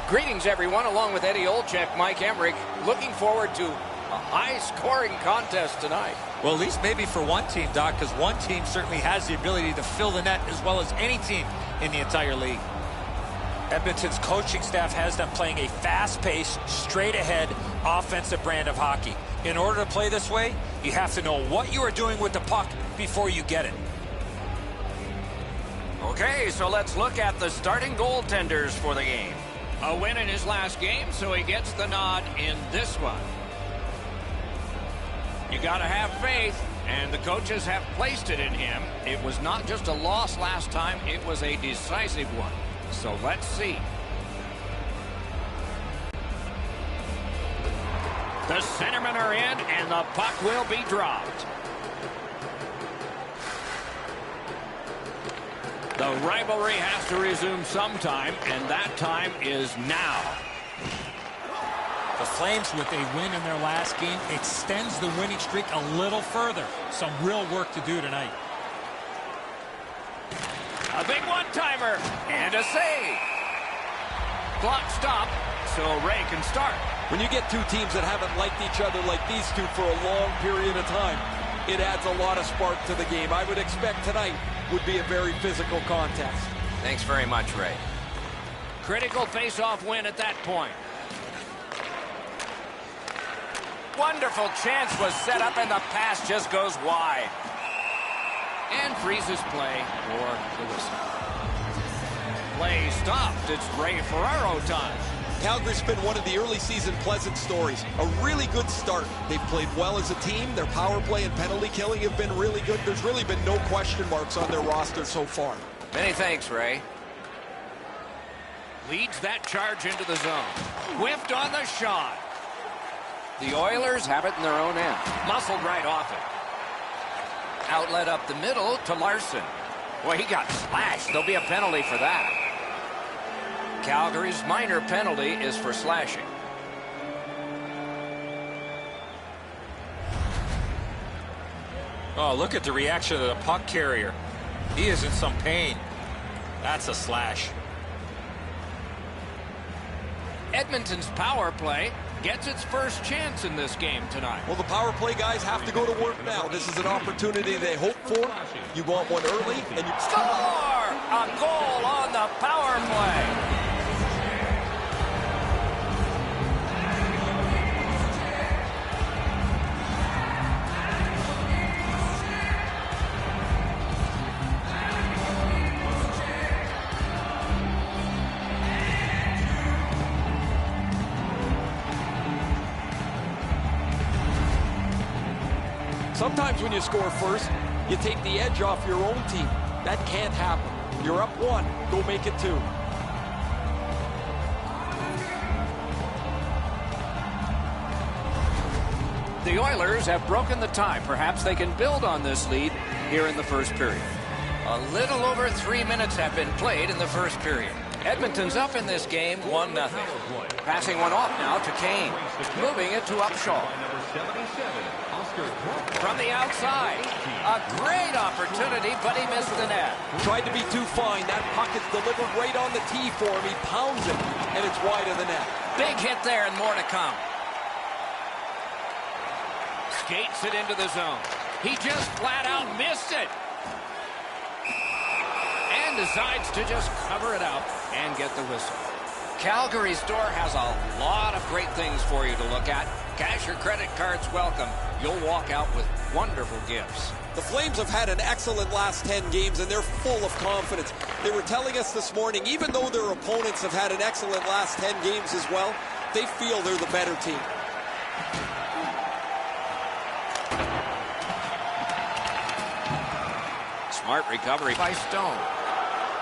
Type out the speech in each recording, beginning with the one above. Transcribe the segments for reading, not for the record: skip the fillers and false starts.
Greetings, everyone. Along with Eddie Olczyk, Mike Emmerich, looking forward to a high-scoring contest tonight. Well, at least maybe for one team, Doc, because one team certainly has the ability to fill the net as well as any team in the entire league. Edmonton's coaching staff has them playing a fast-paced, straight-ahead offensive brand of hockey. In order to play this way, you have to know what you are doing with the puck before you get it. Okay, so let's look at the starting goaltenders for the game. A win in his last game, so he gets the nod in this one. You got to have faith, and the coaches have placed it in him. It was not just a loss last time, it was a decisive one. So let's see. The centermen are in, and the puck will be dropped. The rivalry has to resume sometime, and that time is now. The Flames, with a win in their last game, extends the winning streak a little further. Some real work to do tonight. A big one-timer and a save. Clock stopped, so Ray can start. When you get two teams that haven't liked each other like these two for a long period of time, it adds a lot of spark to the game. I would expect tonight would be a very physical contest. Thanks very much, Ray. Critical face-off win at that point. Wonderful chance was set up, and the pass just goes wide. And freezes play for the whistle. Play stopped. It's Ray Ferraro time. Calgary's been one of the early season pleasant stories. A really good start. They've played well as a team. Their power play and penalty killing have been really good. There's really been no question marks on their roster so far. Many thanks, Ray. Leads that charge into the zone. Whiffed on the shot. The Oilers have it in their own end. Muscled right off it. Outlet up the middle to Larson. Well, he got slashed. There'll be a penalty for that. Calgary's minor penalty is for slashing. Oh, look at the reaction of the puck carrier. He is in some pain. That's a slash. Edmonton's power play gets its first chance in this game tonight. Well, the power play guys have to go to work now. This is an opportunity they hope for. You want one early, and you score! A goal on the power play. Sometimes when you score first, you take the edge off your own team. That can't happen. You're up one. Go make it two. The Oilers have broken the tie. Perhaps they can build on this lead here in the first period. A little over 3 minutes have been played in the first period. Edmonton's up in this game 1-0. Passing one off now to Kane. Moving it to Upshaw. From the outside, a great opportunity, but he missed the net. Tried to be too fine. That puck is delivered right on the tee for him. He pounds it, and it's wide of the net. Big hit there, and more to come. Skates it into the zone. He just flat out missed it. And decides to just cover it up and get the whistle. Calgary store has a lot of great things for you to look at. Cash or credit cards welcome. You'll walk out with wonderful gifts. The Flames have had an excellent last 10 games, and they're full of confidence. They were telling us this morning, even though their opponents have had an excellent last 10 games as well, they feel they're the better team. Smart recovery by Stone.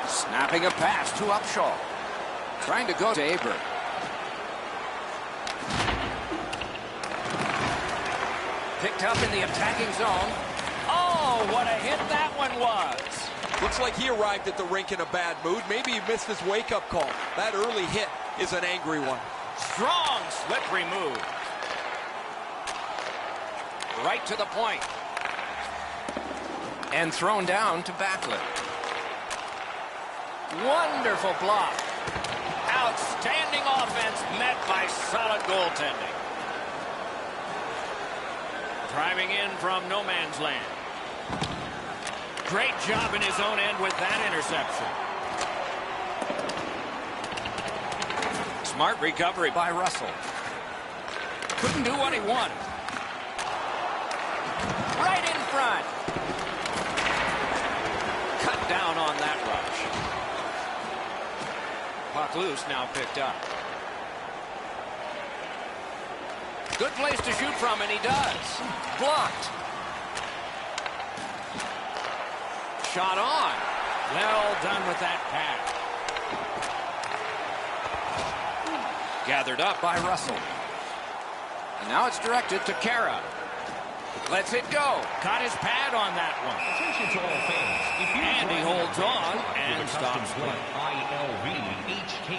Snapping a pass to Upshaw. Trying to go to Aber. Picked up in the attacking zone. Oh, what a hit that one was. Looks like he arrived at the rink in a bad mood. Maybe he missed his wake-up call. That early hit is an angry one. Strong, slippery move. Right to the point. And thrown down to Backlund. Wonderful block. Outstanding offense met by solid goaltending. Driving in from no man's land. Great job in his own end with that interception. Smart recovery by Russell. Couldn't do what he wanted. Right in front. Cut down on that rush. Puck loose, now picked up. Good place to shoot from, and he does. Blocked. Shot on. Well done with that pass. Gathered up by Russell. And now it's directed to Kara. Lets it go. Got his pad on that one. Attention to all fans. And he holds on and stops play. ILVHKY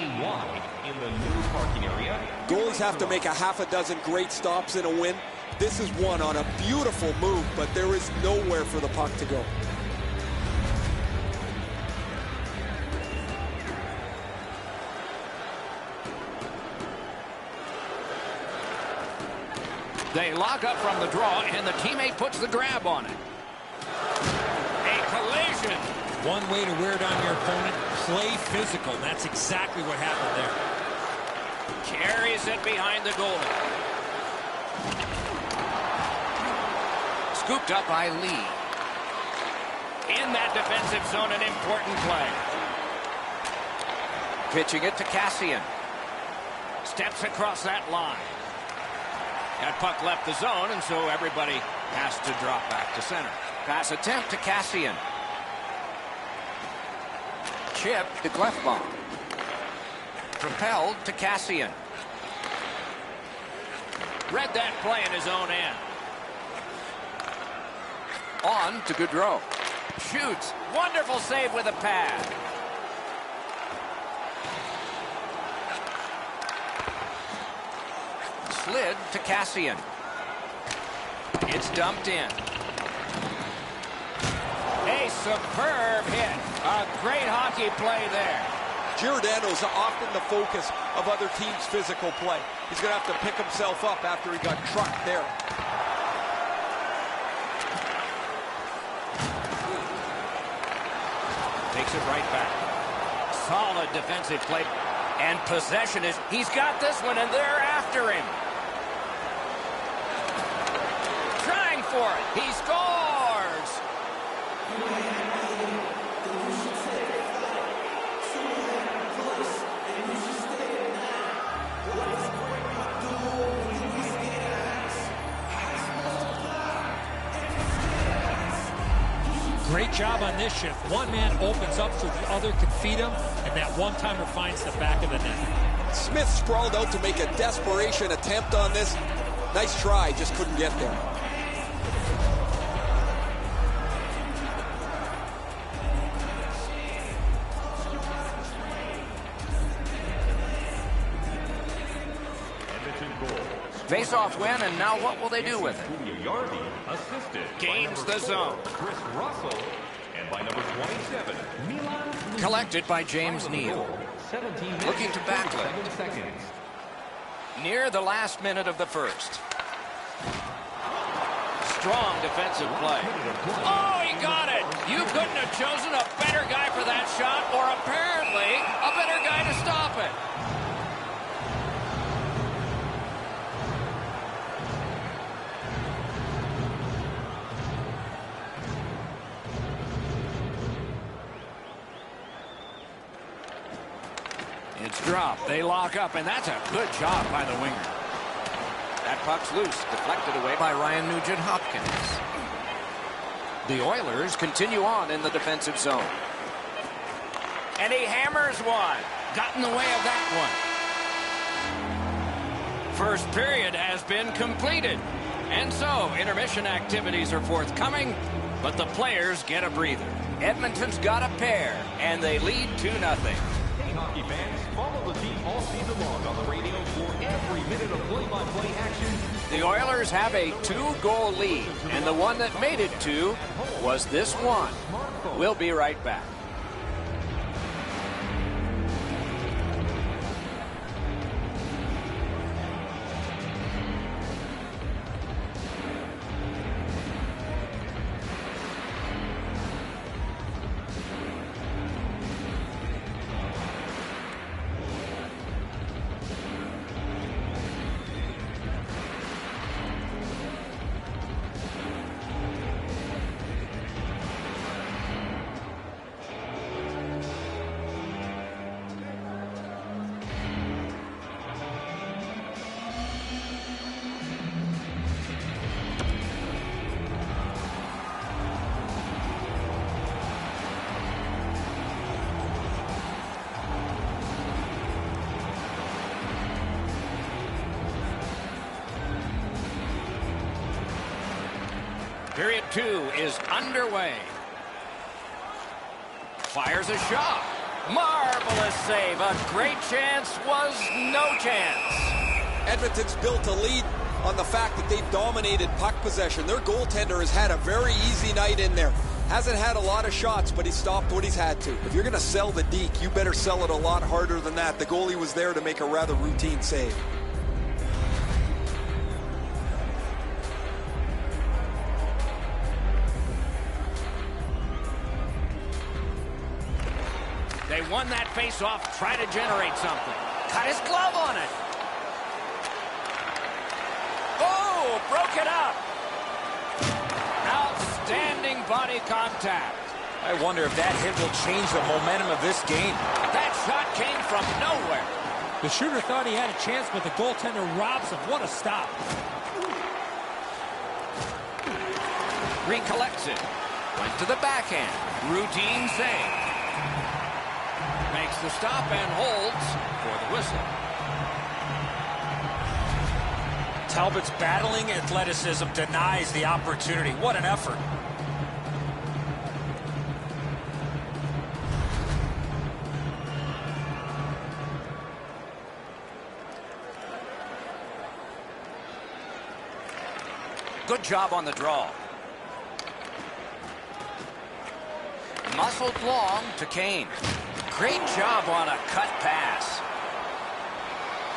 in the new parking area. Goalies have to make a half a dozen great stops in a win. This is one on a beautiful move, but there is nowhere for the puck to go. They lock up from the draw, and the teammate puts the grab on it. A collision. One way to wear down your opponent, play physical. That's exactly what happened there. Carries it behind the goalie. Scooped up by Lee. In that defensive zone, an important play. Pitching it to Kassian. Steps across that line. That puck left the zone, and so everybody has to drop back to center. Pass attempt to Kassian. Chip to Glefbaum. Propelled to Kassian. Read that play in his own end. On to Gaudreau. Shoots. Wonderful save with a pad. Slid to Kassian. It's dumped in. A superb hit. A great hockey play there. Giordano's often the focus of other teams' physical play. He's going to have to pick himself up after he got trucked there. Takes it right back. Solid defensive play. And possession is, he's got this one, and they're after him. Trying for it. He scores! Great job on this shift. One man opens up so the other can feed him, and that one-timer finds the back of the net. Smith sprawled out to make a desperation attempt on this. Nice try, just couldn't get there. Face-off win, and now what will they do with it? Gains the zone. Chris Russell, and by number 27, Milan. Collected by James Neal. Looking to backlet. Near the last minute of the first. Strong defensive play. Oh, he got it! You couldn't have chosen a better guy for that shot, or apparently a better guy to stop it. It's dropped. They lock up, and that's a good job by the winger. That puck's loose, deflected away by Ryan Nugent-Hopkins. The Oilers continue on in the defensive zone. And he hammers one. Got in the way of that one. First period has been completed. And so, intermission activities are forthcoming, but the players get a breather. Edmonton's got a pair, and they lead 2-0. Hey, hockey fans, follow the team all season long on the radio for every minute of play-by-play action. The Oilers have a 2-goal lead, and the one that made it 2 was this one. We'll be right back. Period 2 is underway. Fires a shot. Marvelous save. A great chance was no chance. Edmonton's built a lead on the fact that they've dominated puck possession. Their goaltender has had a very easy night in there. Hasn't had a lot of shots, but he stopped what he's had to. If you're going to sell the deke, you better sell it a lot harder than that. The goalie was there to make a rather routine save. They won that face-off, try to generate something. Cut his glove on it. Oh, broke it up. Outstanding body contact. I wonder if that hit will change the momentum of this game. That shot came from nowhere. The shooter thought he had a chance, but the goaltender robs him. What a stop. Recollects it. Went to the backhand. Routine save. Makes the stop and holds for the whistle. Talbot's battling athleticism denies the opportunity. What an effort. Good job on the draw. Muscled long to Kane. Great job on a cut pass.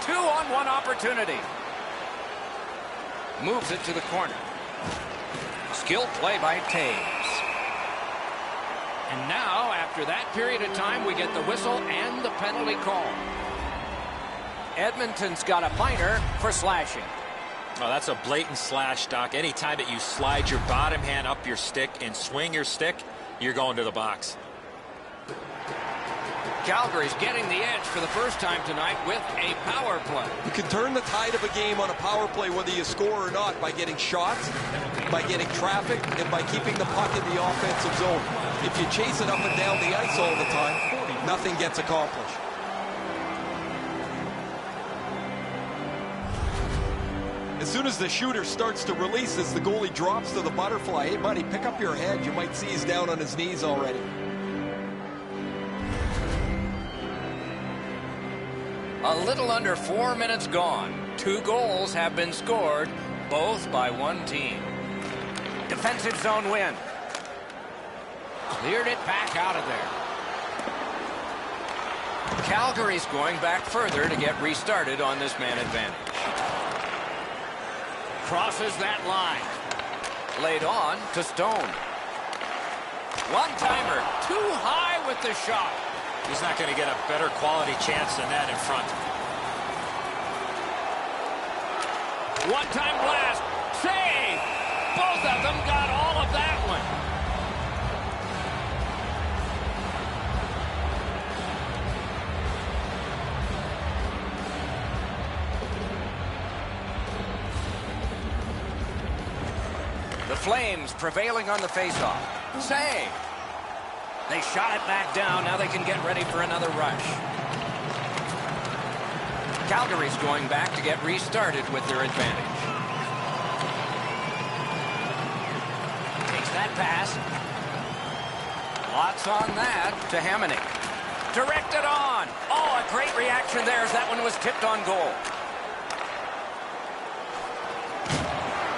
2-on-1 opportunity. Moves it to the corner. Skilled play by Taves. And now, after that period of time, we get the whistle and the penalty call. Edmonton's got a minor for slashing. Oh, that's a blatant slash, Doc. Anytime that you slide your bottom hand up your stick and swing your stick, you're going to the box. Calgary's getting the edge for the first time tonight with a power play. You can turn the tide of a game on a power play whether you score or not by getting shots, by getting traffic, and by keeping the puck in the offensive zone. If you chase it up and down the ice all the time, nothing gets accomplished. As soon as the shooter starts to release, as the goalie drops to the butterfly, hey buddy, pick up your head. You might see he's down on his knees already. A little under 4 minutes gone. 2 goals have been scored, both by one team. Defensive zone win. Cleared it back out of there. Calgary's going back further to get restarted on this man advantage. Crosses that line. Laid on to Stone. One-timer. Too high with the shot. He's not going to get a better quality chance than that in front. One-time blast. Save! Both of them got all of that one. The Flames prevailing on the faceoff. Save! They shot it back down. Now they can get ready for another rush. Calgary's going back to get restarted with their advantage. Takes that pass. Lots on that to Hamonic. Directed on. Oh, a great reaction there as that one was tipped on goal.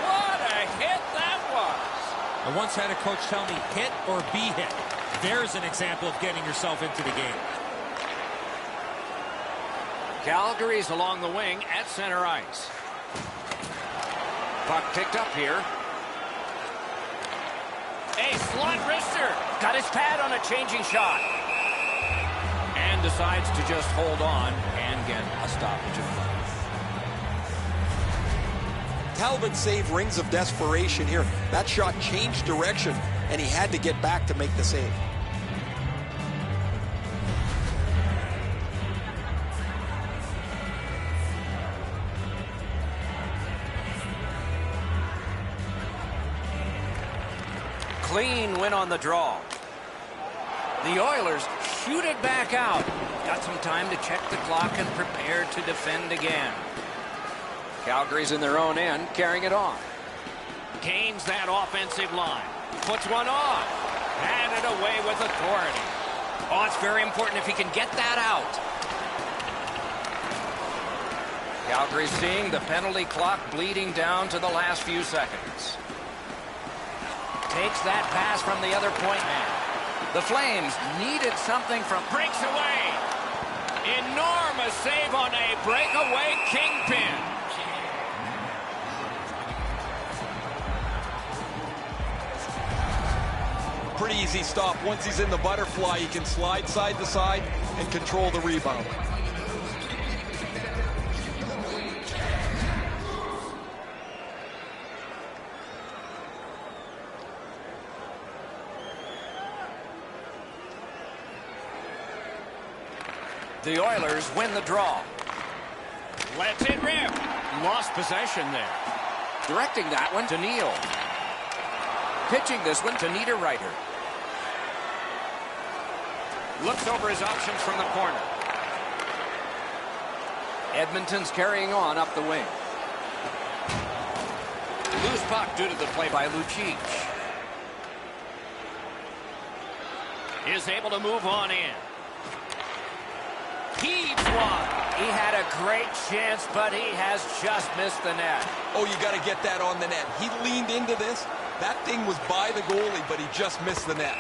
What a hit that was. I once had a coach tell me, hit or be hit. There's an example of getting yourself into the game. Calgary's along the wing at center ice. Puck picked up here. A slot wrister. Got his pad on a changing shot. And decides to just hold on and get a stoppage of play. Talbot's save rings of desperation here. That shot changed direction, and he had to get back to make the save. Clean win on the draw. The Oilers shoot it back out. Got some time to check the clock and prepare to defend again. Calgary's in their own end, carrying it on. Gains that offensive line. Puts one on. And it away with authority. Oh, it's very important if he can get that out. Calgary seeing the penalty clock bleeding down to the last few seconds. Takes that pass from the other point man. The Flames needed something from... Breaks away. Enormous save on a breakaway kingpin. Pretty easy stop. Once he's in the butterfly, he can slide side to side and control the rebound. The Oilers win the draw. Lets it rip. Lost possession there. Directing that one to Neal. Pitching this one to Niederreiter. Looks over his options from the corner. Edmonton's carrying on up the wing. Loose puck due to the play by Lucic. Is able to move on in. Heaves one. He had a great chance, but he has just missed the net. Oh, you got to get that on the net. He leaned into this. That thing was by the goalie, but he just missed the net.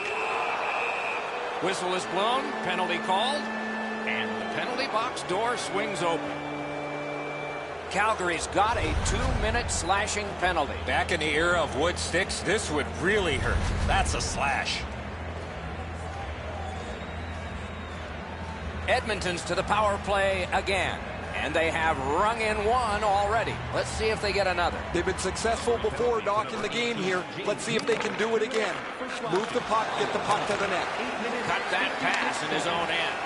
Whistle is blown, penalty called, and the penalty box door swings open. Calgary's got a 2-minute slashing penalty. Back in the era of wood sticks, this would really hurt. That's a slash. Edmonton's to the power play again. And they have rung in one already. Let's see if they get another. They've been successful before, Doc, in the game here. Let's see if they can do it again. Move the puck, get the puck to the net. Cut that pass in his own end.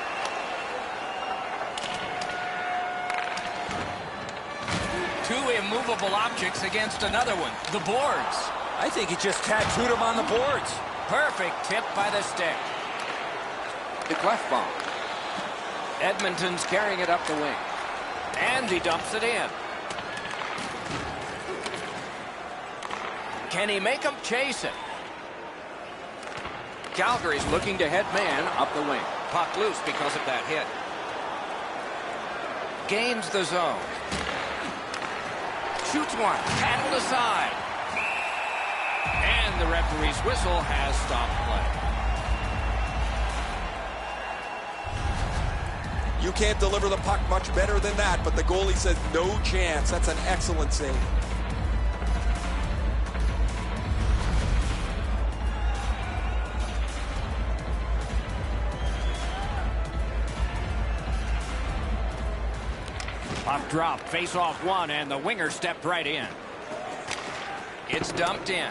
Two immovable objects against another one. The boards. I think he just tattooed him on the boards. Perfect tip by the stick. The Clefbaum. Edmonton's carrying it up the wing. And he dumps it in. Can he make him chase it? Calgary's looking to head man up the wing. Puck loose because of that hit. Gains the zone. Shoots one. Handled aside. And the referee's whistle has stopped play. You can't deliver the puck much better than that, but the goalie says no chance. That's an excellent save. Puck drop, face off one, and the winger stepped right in. It's dumped in.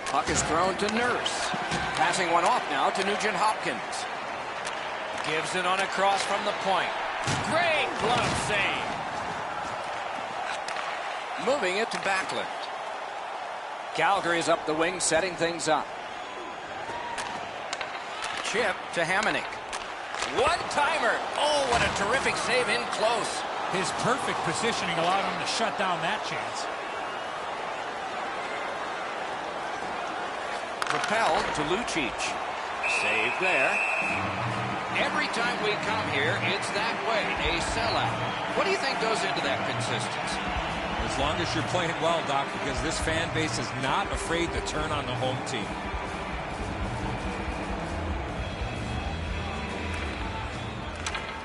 Puck is thrown to Nurse. Passing one off now to Nugent Hopkins. Gives it on a cross from the point. Great glove save. Moving it to Backlund. Calgary's up the wing, setting things up. Chip to Hamonic. One-timer. Oh, what a terrific save in close. His perfect positioning allowed him to shut down that chance. Propelled to Lucic. Save there. Every time we come here, it's that way, a sellout. What do you think goes into that consistency? As long as you're playing well, Doc, because this fan base is not afraid to turn on the home team.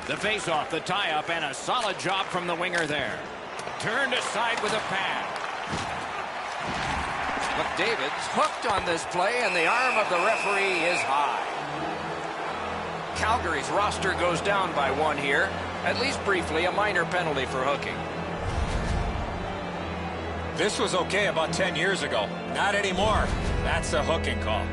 The face-off, the tie-up, and a solid job from the winger there. Turned aside with a pad. McDavid's hooked on this play, and the arm of the referee is high. Calgary's roster goes down by one here. At least briefly, a minor penalty for hooking. This was okay about 10 years ago. Not anymore. That's a hooking call.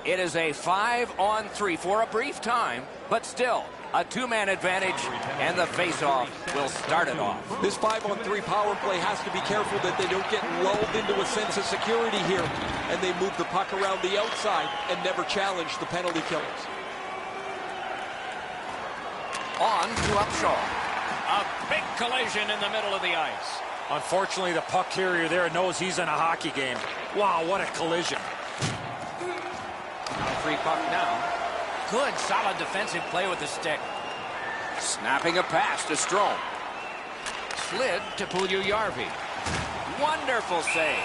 It is a 5-on-3 for a brief time, but still a two-man advantage, and the face-off will start it off. This 5-on-3 power play has to be careful that they don't get lulled into a sense of security here, and they move the puck around the outside and never challenge the penalty killers. On to Upshaw. A big collision in the middle of the ice. Unfortunately, the puck carrier there knows he's in a hockey game. Wow, what a collision. Free puck now. Good, solid defensive play with the stick. Snapping a pass to Strome. Slid to Puljujärvi. Wonderful save.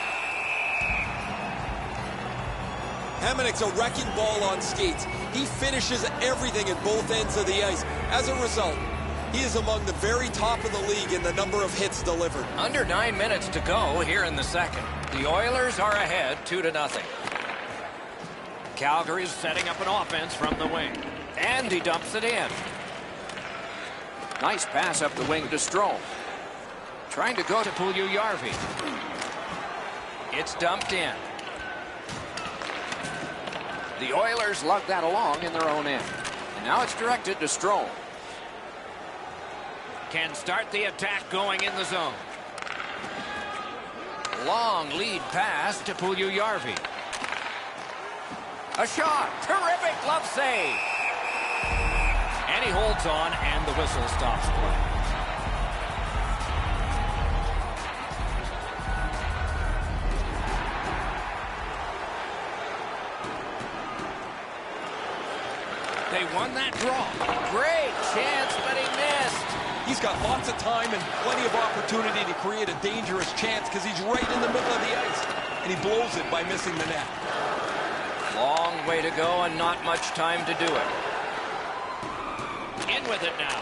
Hamonic's a wrecking ball on skates. He finishes everything at both ends of the ice. As a result, he is among the very top of the league in the number of hits delivered. Under 9 minutes to go here in the second. The Oilers are ahead 2-0. Calgary's setting up an offense from the wing. And he dumps it in. Nice pass up the wing to Strome. Trying to go to Puljujärvi. It's dumped in. The Oilers lug that along in their own end. And now it's directed to Strome. Can start the attack going in the zone. Long lead pass to Puljujärvi. A shot. Terrific glove save. And he holds on, and the whistle stops play. They won that draw. Great chance, but he missed. He's got lots of time and plenty of opportunity to create a dangerous chance because he's right in the middle of the ice. And he blows it by missing the net. Long way to go and not much time to do it. In with it now.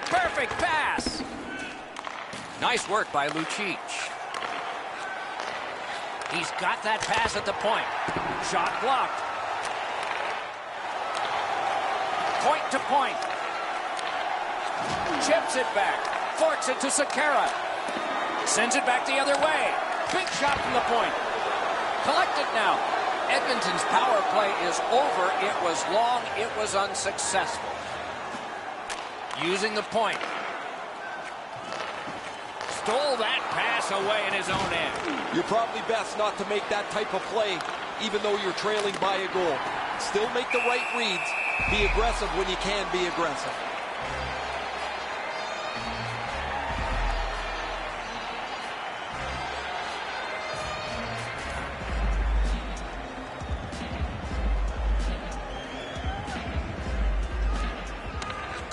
Perfect pass. Nice work by Lucic. He's got that pass at the point. Shot blocked. Point to point. Chips it back. Forks it to Sekera. Sends it back the other way. Big shot from the point. Collected now. Edmonton's power play is over. It was long. It was unsuccessful. Using the point. Stole that pass away in his own end. You're probably best not to make that type of play, even though you're trailing by a goal. Still make the right reads. Be aggressive when you can be aggressive.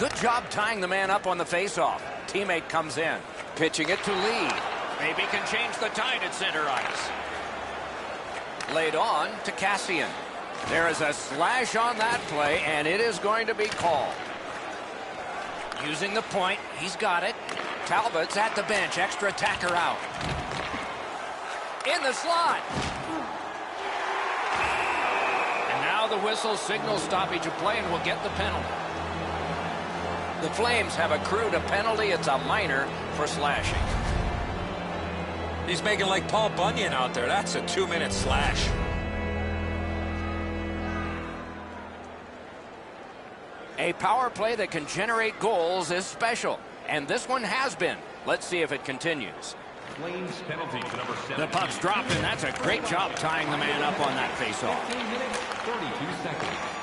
Good job tying the man up on the faceoff. Teammate comes in, pitching it to Lee. Maybe can change the tide at center ice. Laid on to Cassian. There is a slash on that play, and it is going to be called. Using the point, he's got it. Talbot's at the bench, extra attacker out. In the slot. And now the whistle signals stoppage of play and will get the penalty. The Flames have accrued a penalty. It's a minor for slashing. He's making like Paul Bunyan out there. That's a 2-minute slash. A power play that can generate goals is special, and this one has been. Let's see if it continues. Flames penalty to number 7. The puck's dropped, and that's a great job tying the man up on that faceoff. 15 minutes, 32 seconds.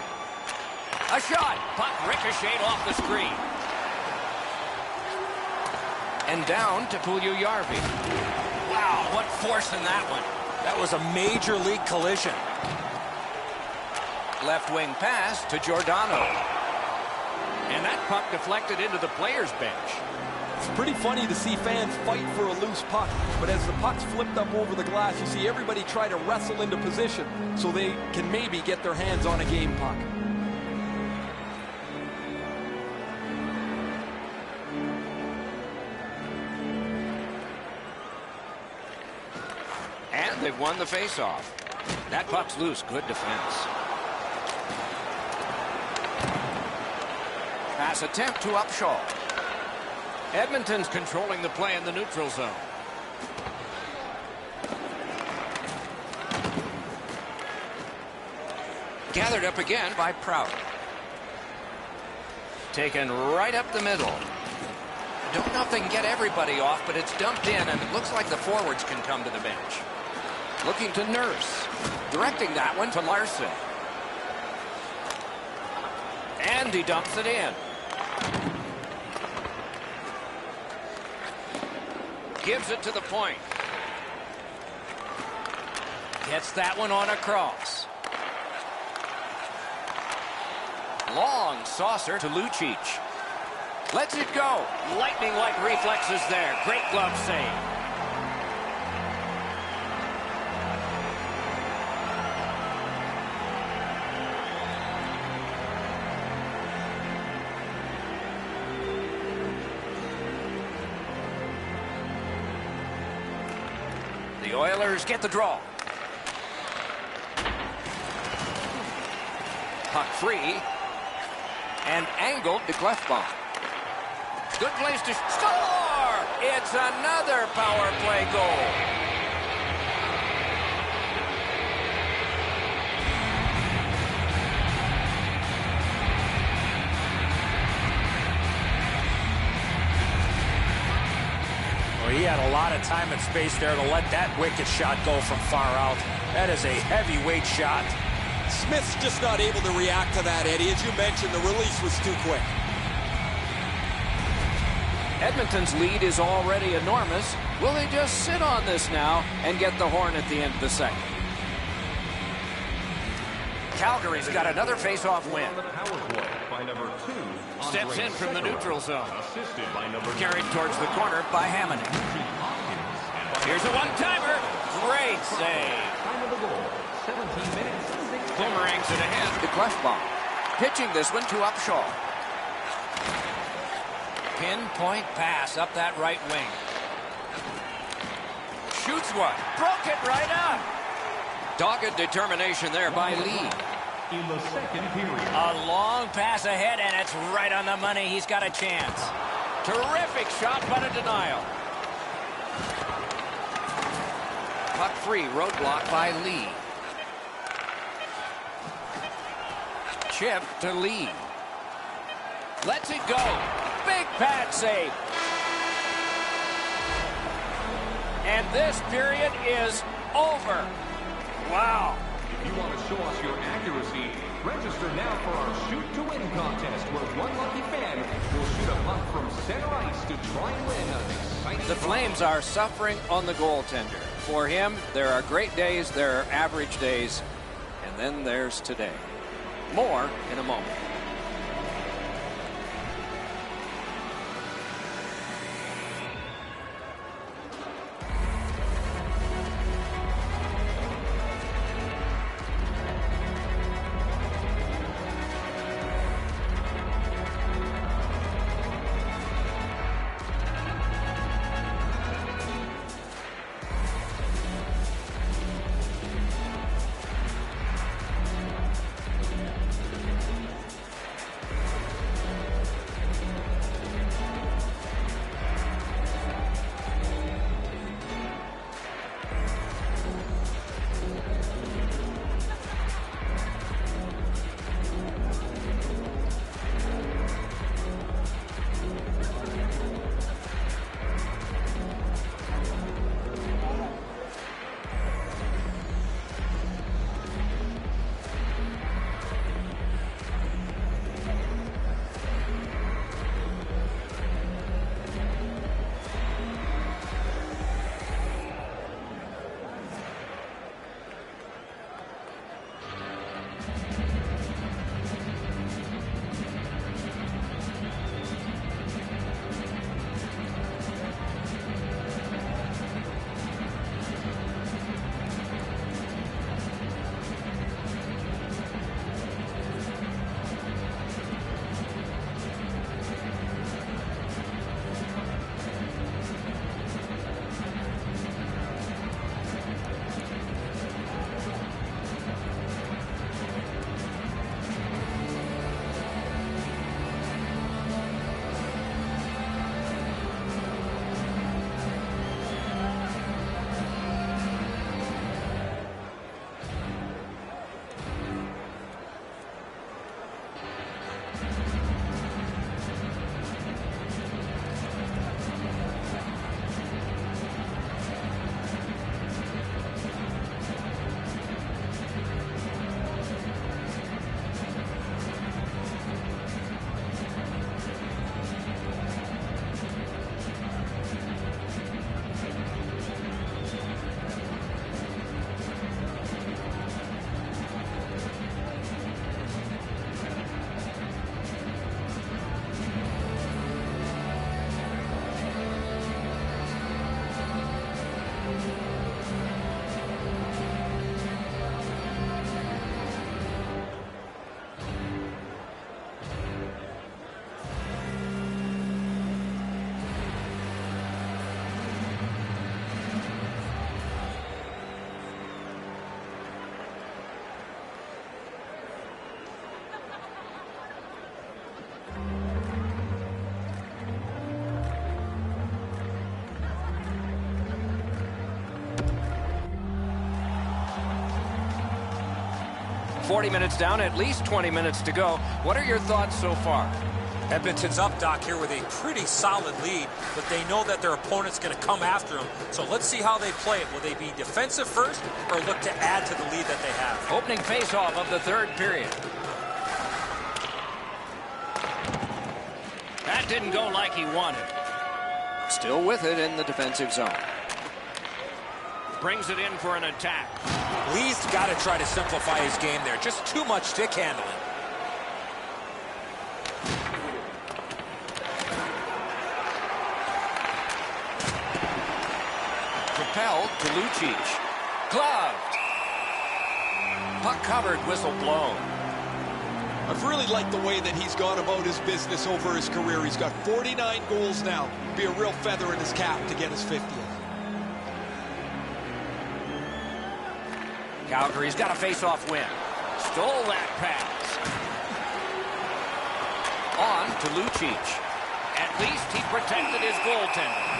A shot. Puck ricocheted off the screen. And down to Puljujärvi. Wow, what force in that one. That was a major league collision. Left wing pass to Giordano. And that puck deflected into the players' bench. It's pretty funny to see fans fight for a loose puck, but as the puck's flipped up over the glass, you see everybody try to wrestle into position so they can maybe get their hands on a game puck. And they've won the faceoff. That puck's loose. Good defense. Pass attempt to Upshaw. Edmonton's controlling the play in the neutral zone. Gathered up again by Prout. Taken right up the middle. Don't know if they can get everybody off, but it's dumped in, and it looks like the forwards can come to the bench. Looking to Nurse. Directing that one to Larson. And he dumps it in. gives it to the point. Gets that one on across. Long saucer to Lucic. Lets it go. Lightning-like reflexes there. Great glove save. The Oilers get the draw. Puck free. And angled to Klefbom. Good place to score! It's another power play goal. Well, he had a lot of time and space there to let that wicked shot go from far out. That is a heavyweight shot. Smith's just not able to react to that, Eddie. As you mentioned, the release was too quick. Edmonton's lead is already enormous. Will they just sit on this now and get the horn at the end of the second? Calgary's got another face-off win. Steps in from the neutral zone. Carried towards the corner by Hammond. Here's a one-timer. Great save. 17 minutes. Boomerangs it ahead to Klefbom. Pitching this one to Upshaw. Pinpoint pass up that right wing. Shoots one. Broke it right up. Dogged determination there by Lee. In the second period. A long pass ahead, and it's right on the money. He's got a chance. Terrific shot, but a denial. Puck free, roadblock by Lee. Chip to Lee. Lets it go. Big pad save. And this period is over. Wow. If you want to show us your accuracy, register now for our Shoot to Win contest, where one lucky fan will shoot a puck from center ice to try and win an exciting... The Flames are suffering on the goaltender. For him, there are great days, there are average days, and then there's today. More in a moment. $40 minutes down, at least 20 minutes to go. What are your thoughts so far? Edmonton's up, Doc, here with a pretty solid lead, but they know that their opponent's going to come after them. So let's see how they play it. Will they be defensive first or look to add to the lead that they have? Opening faceoff of the third period. That didn't go like he wanted. Still with it in the defensive zone. Brings it in for an attack. Lee's got to try to simplify his game there. Just too much stick handling. Propelled to Lucic. Gloved. Puck covered, whistle blown. I've really liked the way that he's gone about his business over his career. He's got 49 goals now. Be a real feather in his cap to get his 50th. Calgary's got a face-off win. Stole that pass. On to Lucic. At least he protected his goaltender.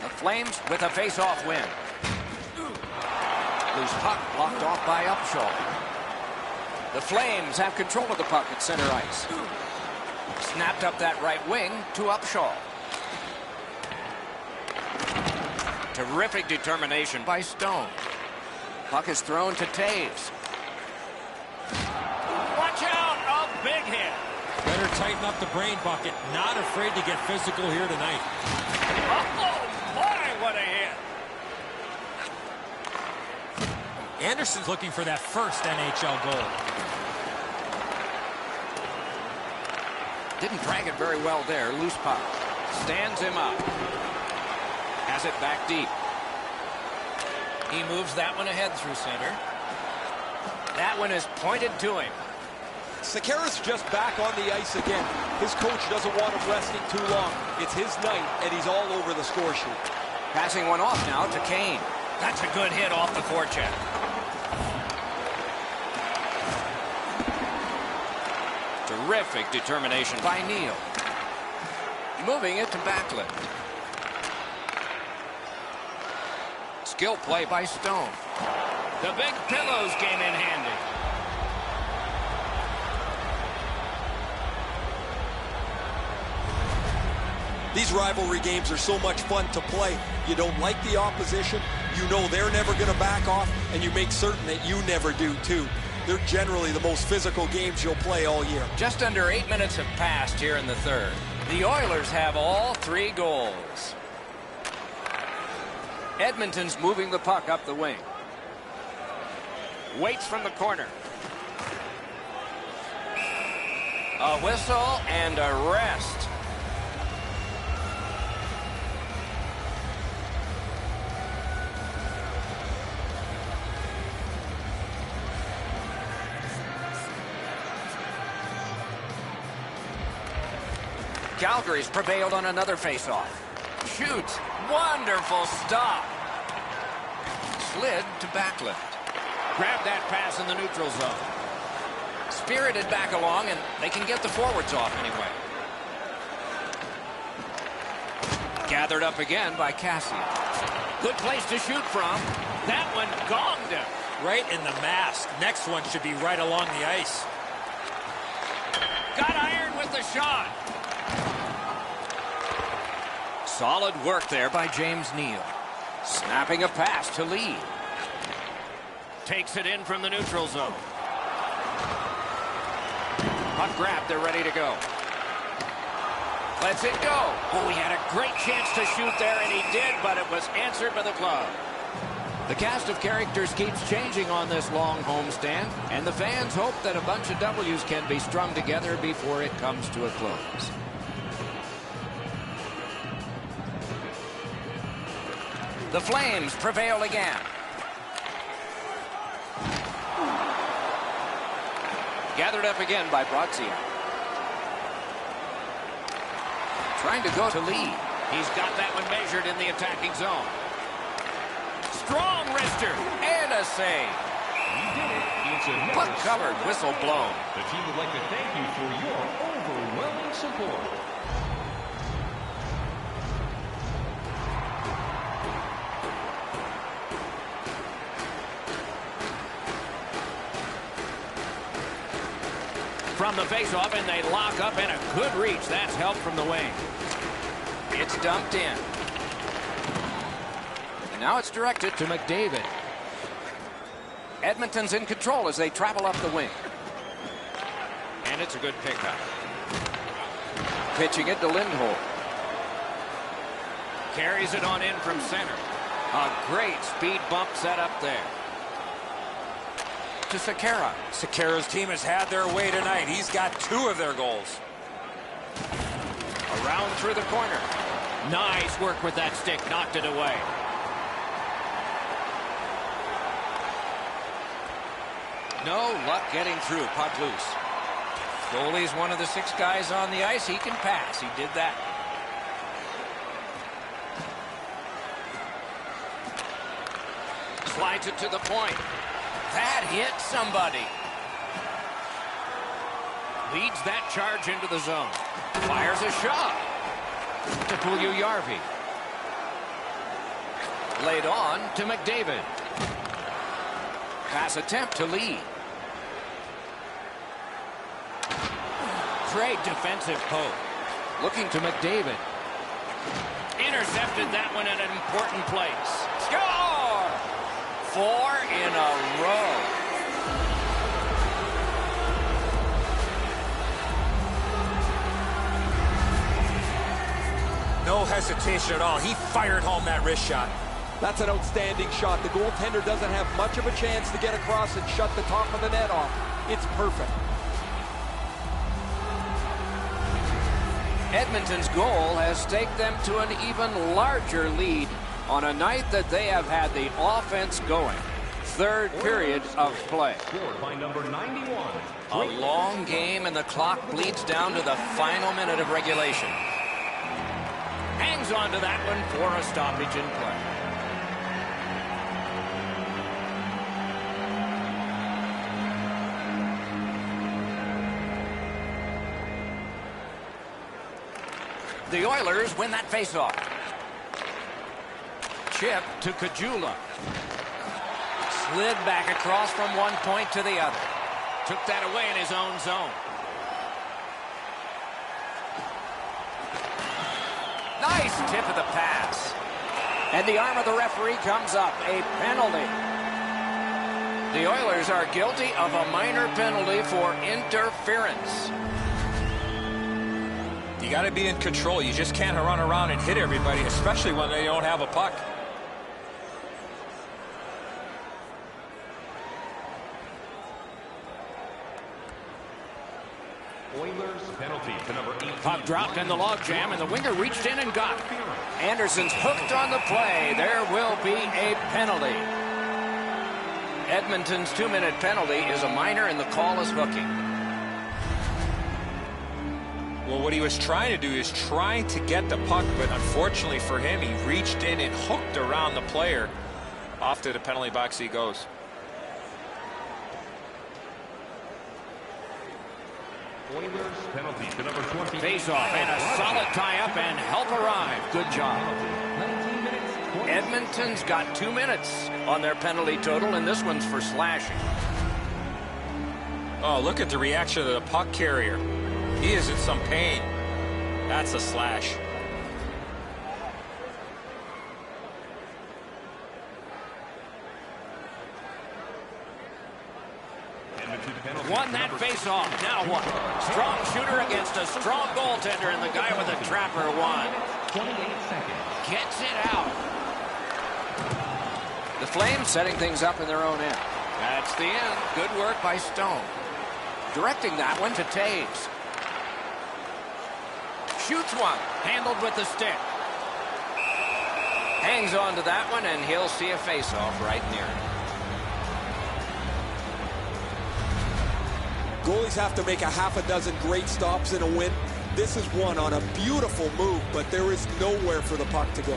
The Flames with a face-off win. Loose puck blocked off by Upshaw. The Flames have control of the puck at center ice. Snapped up that right wing to Upshaw. Terrific determination by Stone. Puck is thrown to Taves. Watch out! A big hit. Better tighten up the brain bucket. Not afraid to get physical here tonight. Oh, boy, what a hit. Anderson's looking for that first NHL goal. Didn't drag it very well there. Loose puck. Stands him up. Has it back deep. He moves that one ahead through center. That one is pointed to him. Sekera's just back on the ice again. His coach doesn't want him resting too long. It's his night, and he's all over the score sheet. Passing one off now to Kane. That's a good hit off the forecheck. Terrific determination by Neal. Moving it to Backlund. Skill play by Stone. The big pillows came in handy. These rivalry games are so much fun to play. You don't like the opposition, you know they're never going to back off, and you make certain that you never do too. They're generally the most physical games you'll play all year. Just under 8 minutes have passed here in the third. The Oilers have all 3 goals. Edmonton's moving the puck up the wing. Waits from the corner. A whistle and a rest. Calgary's prevailed on another faceoff. Shoots. Wonderful stop. Slid to Backlund. Grabbed that pass in the neutral zone. Spirited back along, and they can get the forwards off anyway. Gathered up again by Cassian. Good place to shoot from. That one gonged him. Right in the mask. Next one should be right along the ice. Got iron with the shot. Solid work there by James Neal. Snapping a pass to Lee. Takes it in from the neutral zone. Puck grab, they're ready to go. Lets it go. Oh, he had a great chance to shoot there, and he did, but it was answered by the glove. The cast of characters keeps changing on this long homestand, and the fans hope that a bunch of W's can be strung together before it comes to a close. The Flames prevail again. Gathered up again by Brazia. Trying to go to lead. He's got that one measured in the attacking zone. Strong wrister and a save. He did it. It's another Puck covered, whistle blown. The team would like to thank you for your overwhelming support. From the faceoff, and they lock up, and a good reach. That's help from the wing. It's dumped in. And now it's directed to McDavid. Edmonton's in control as they travel up the wing. And it's a good pickup. Pitching it to Lindholm. Carries it on in from center. A great speed bump set up there. To Sekera. Sekera's team has had their way tonight. He's got 2 of their goals. Around through the corner. Nice work with that stick. Knocked it away. No luck getting through. Puck loose. Goalie's one of the 6 guys on the ice. He can pass. He did that. Slides it to the point. That hit somebody. Leads that charge into the zone. Fires a shot to Puljujarvi. Laid on to McDavid. Pass attempt to Lee. Great defensive poke. Looking to McDavid. Intercepted that one at an important place. Score! 4 in a row. No hesitation at all. He fired home that wrist shot. That's an outstanding shot. The goaltender doesn't have much of a chance to get across and shut the top of the net off. It's perfect. Edmonton's goal has staked them to an even larger lead on a night that they have had the offense going. 3rd period of play. Scored by number 91. A long game, and the clock bleeds down to the final minute of regulation. Hangs on to that one for a stoppage in play. The Oilers win that faceoff. Chip to Kajula. Slid back across from one point to the other. Took that away in his own zone. Nice tip of the pass. And the arm of the referee comes up. A penalty. The Oilers are guilty of a minor penalty for interference. You got to be in control. You just can't run around and hit everybody, especially when they don't have a puck. Oilers penalty to number 18. Puck dropped in the logjam, and the winger reached in and got it. Anderson's hooked on the play. There will be a penalty. Edmonton's 2-minute penalty is a minor, and the call is hooking. Well, what he was trying to do is trying to get the puck, but unfortunately for him, he reached in and hooked around the player. Off to the penalty box he goes. Oilers penalty to number 20. Face-off and a solid tie-up, and help arrive. Good job. 19 minutes. Edmonton's got 2 minutes on their penalty total, and this one's for slashing. Oh, look at the reaction of the puck carrier. He is in some pain. That's a slash. Won that face-off. Now what? Strong shooter against a strong goaltender, and the guy with a trapper won. 28 seconds. Gets it out. The Flames setting things up in their own end. That's the end. Good work by Stone. Directing that one to Taves. Shoots one. Handled with the stick. Hangs on to that one, and he'll see a face-off right near him. Goalies have to make a half a dozen great stops in a win. This is one on a beautiful move, but there is nowhere for the puck to go.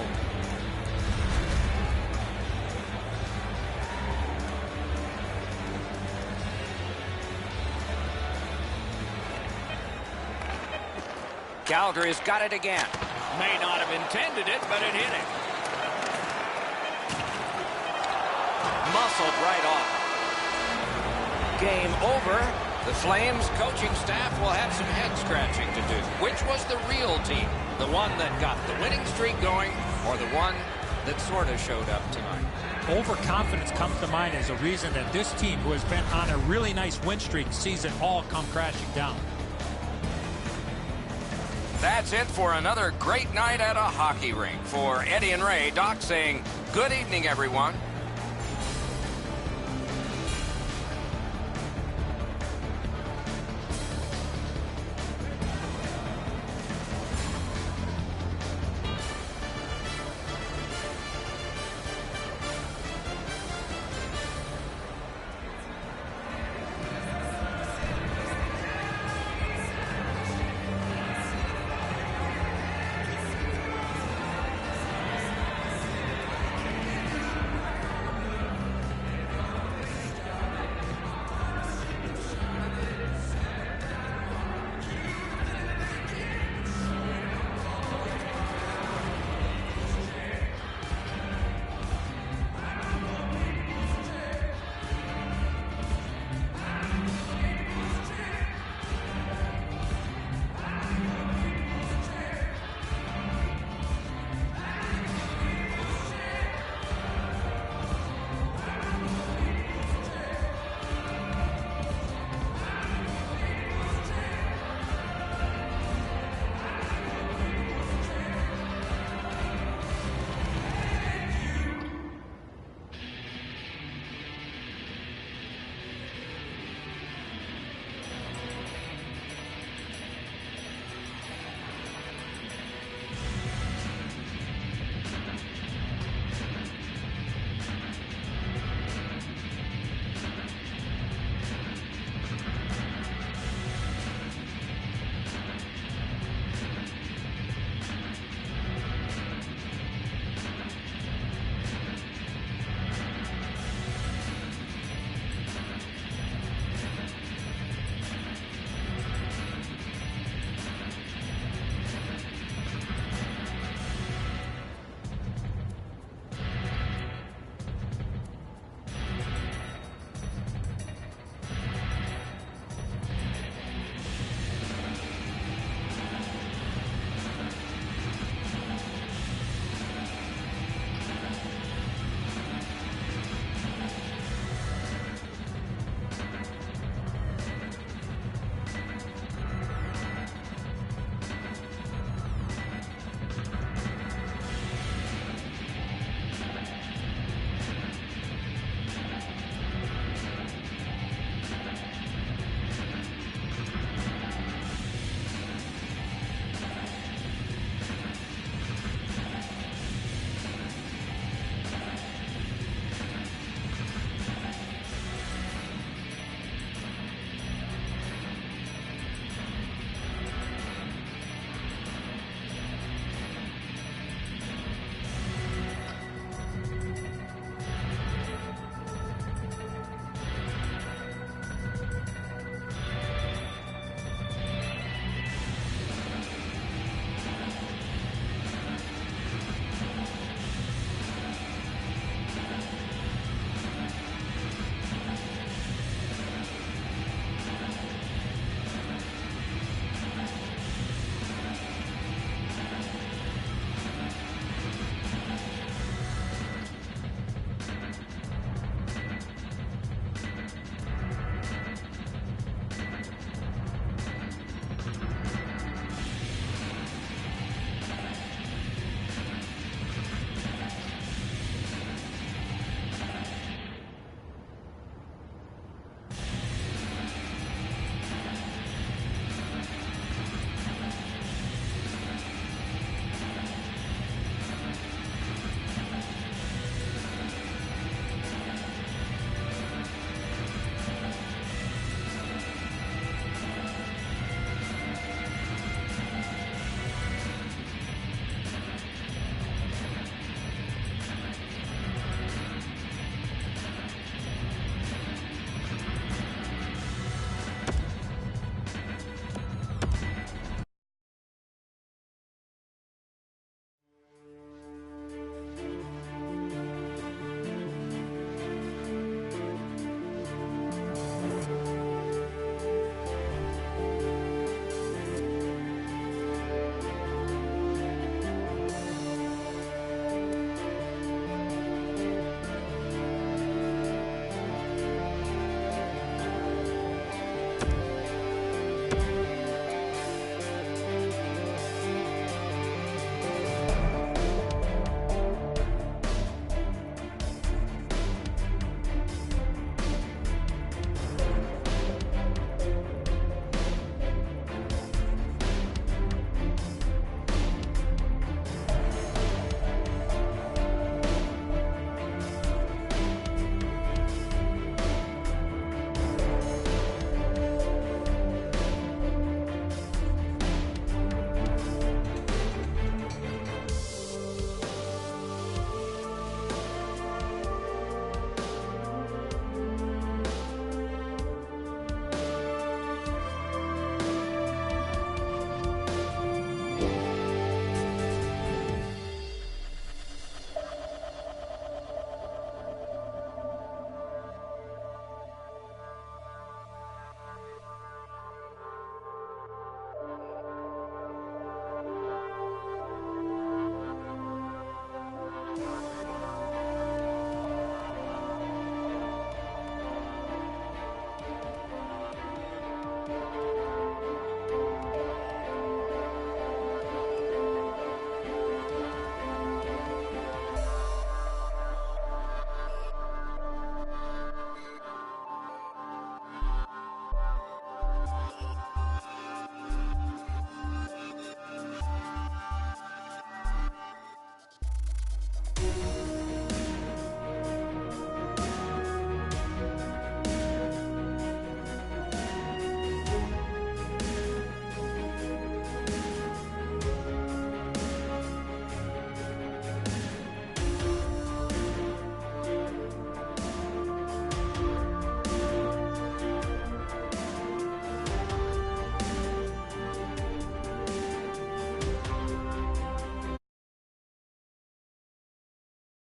Calgary's got it again. May not have intended it, but it hit him. Muscled right off. Game over. The Flames coaching staff will have some head scratching to do. Which was the real team? The one that got the winning streak going, or the one that sort of showed up tonight? Overconfidence comes to mind as a reason that this team, who has been on a really nice win streak, sees it all come crashing down. That's it for another great night at a hockey rink. For Eddie and Ray, Doc saying good evening, everyone.